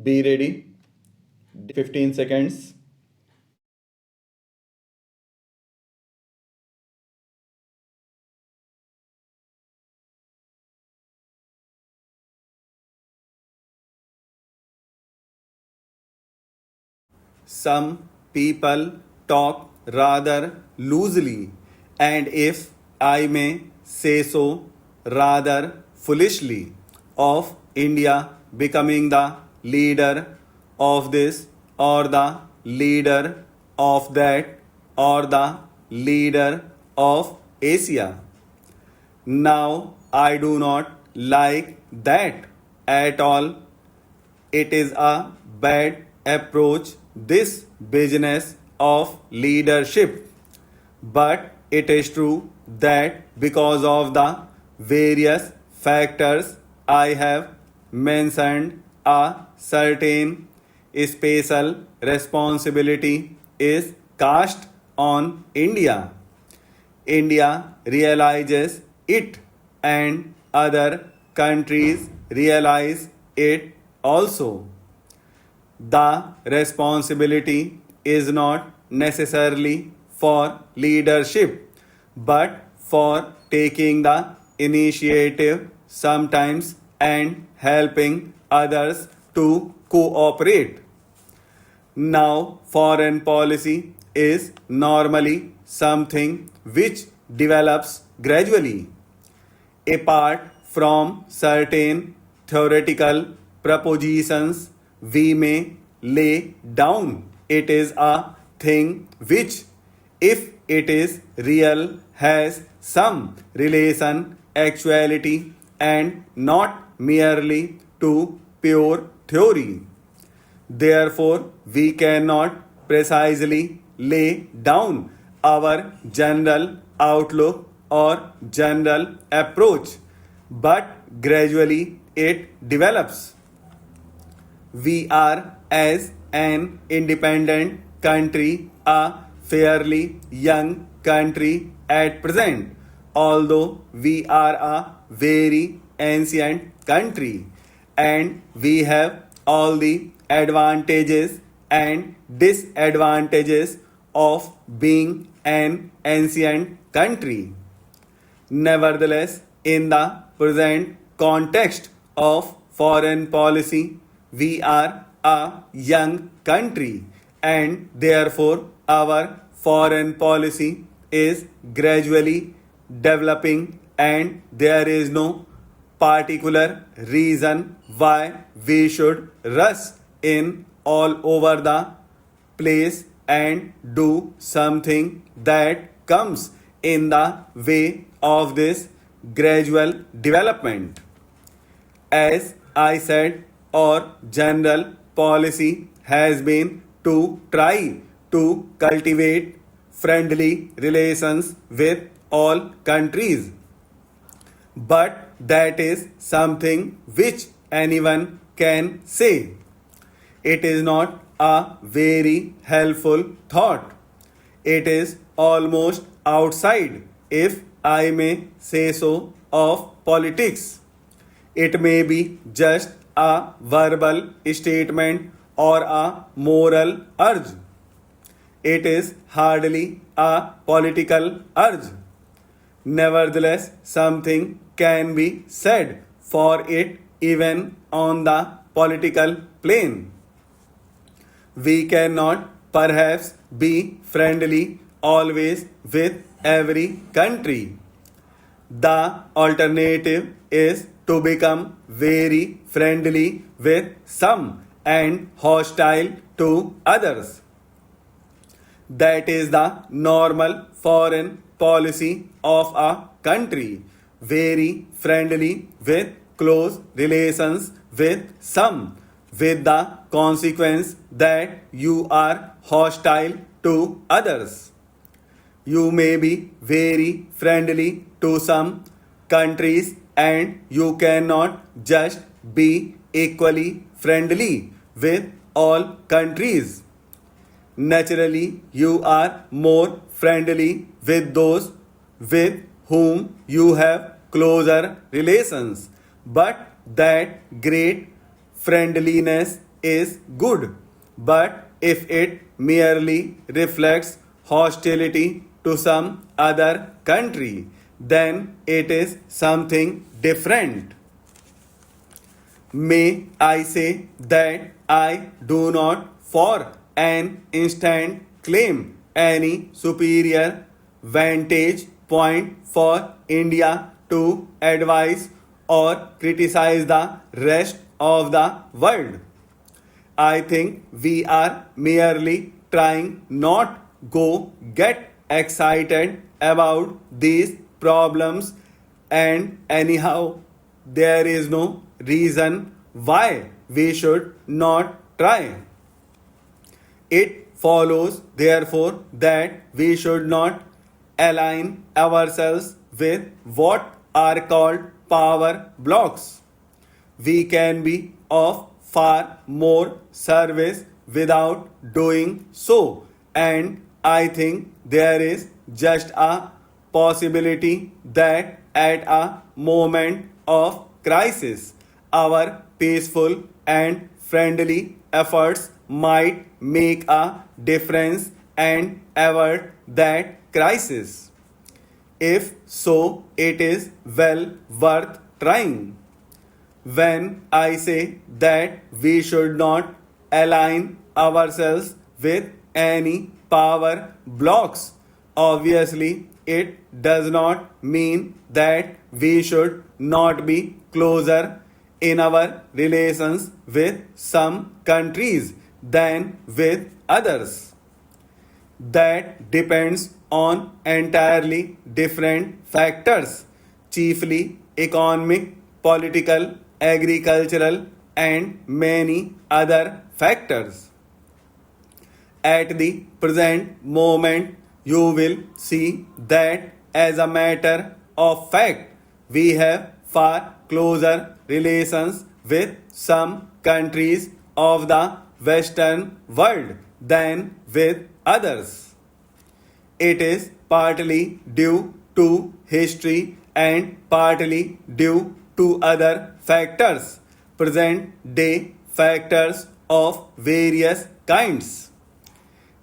Be ready. 15 seconds. Some people talk rather loosely, and if I may say so, rather foolishly, of India becoming the leader of this or the leader of that or the leader of Asia. Now I do not like that at all. It is a bad approach, this business of leadership. But it is true that because of the various factors I have mentioned, a certain special responsibility is cast on India. India realizes it and other countries realize it also. The responsibility is not necessarily for leadership but for taking the initiative sometimes and helping others to cooperate. Now, foreign policy is normally something which develops gradually. Apart from certain theoretical propositions we may lay down, it is a thing which, if it is real, has some relation, actuality, and not merely to pure theory. Therefore, we cannot precisely lay down our general outlook or general approach, but gradually it develops. We are, as an independent country, a fairly young country at present, although we are a very ancient country and we have all the advantages and disadvantages of being an ancient country. Nevertheless, in the present context of foreign policy, we are a young country and therefore our foreign policy is gradually developing and there is no particular reason why we should rush in all over the place and do something that comes in the way of this gradual development. As I said, our general policy has been to try to cultivate friendly relations with all countries. But that is something which anyone can say. It is not a very helpful thought. It is almost outside, if I may say so, of politics. It may be just a verbal statement or a moral urge. It is hardly a political urge. Nevertheless, something can be said for it even on the political plane. We cannot perhaps be friendly always with every country. The alternative is to become very friendly with some and hostile to others. That is the normal foreign policy of a country. Very friendly with close relations with some, with the consequence that you are hostile to others. You may be very friendly to some countries and you cannot just be equally friendly with all countries. Naturally, you are more friendly with those with whom you have closer relations, but that great friendliness is good, but if it merely reflects hostility to some other country, then it is something different. May I say that I do not for an instant claim any superior vantage point for India to advise or criticize the rest of the world. I think we are merely trying not go get excited about these problems, and anyhow there is no reason why we should not try. It follows therefore that we should not align ourselves with what are called power blocks. We can be of far more service without doing so, and I think there is just a possibility that at a moment of crisis our peaceful and friendly efforts might make a difference and avert that crisis. If so, it is well worth trying. When I say that we should not align ourselves with any power blocks, obviously it does not mean that we should not be closer in our relations with some countries than with others. That depends on entirely different factors, chiefly economic, political, agricultural, and many other factors. At the present moment, you will see that as a matter of fact, we have far closer relations with some countries of the Western world than with others. It is partly due to history and partly due to other factors, present day factors of various kinds.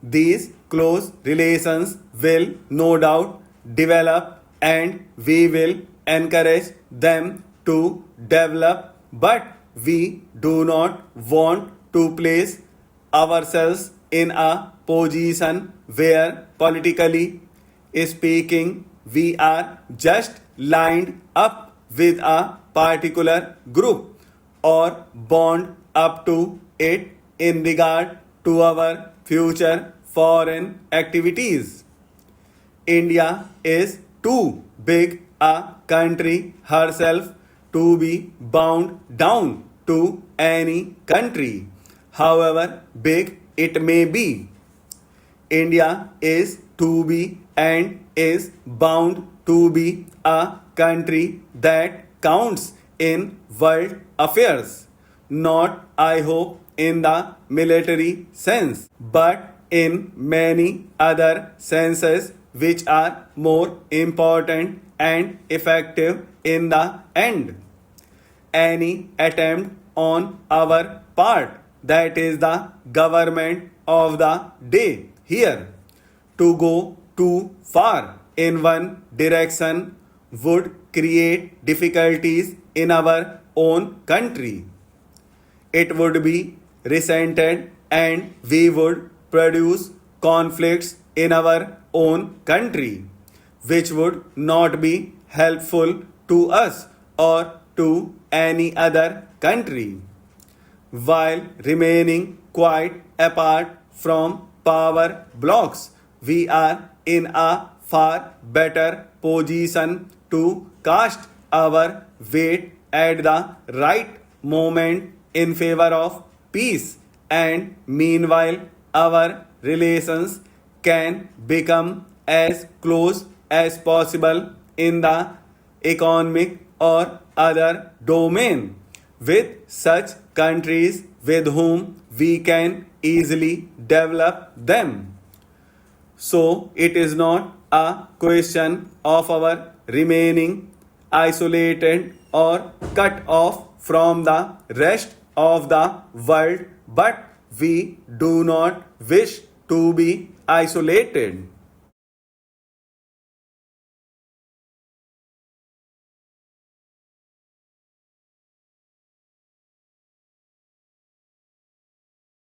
These close relations will no doubt develop and we will encourage them to develop, but we do not want to place ourselves in a position where politically speaking we are just lined up with a particular group or bound up to it in regard to our future foreign activities. India is too big a country herself to be bound down to any country, however big it may be. India is to be and is bound to be a country that counts in world affairs, not I hope in the military sense, but in many other senses which are more important and effective in the end. Any attempt on our part, that is the government of the day here, to go too far in one direction would create difficulties in our own country. It would be resented and we would produce conflicts in our own country, which would not be helpful to us or to any other country. While remaining quite apart from power blocks, we are in a far better position to cast our weight at the right moment in favor of peace, and meanwhile our relations can become as close as possible in the economic or other domain with such countries with whom we can easily develop them. So it is not a question of our remaining isolated or cut off from the rest of the world, but we do not wish to be isolated.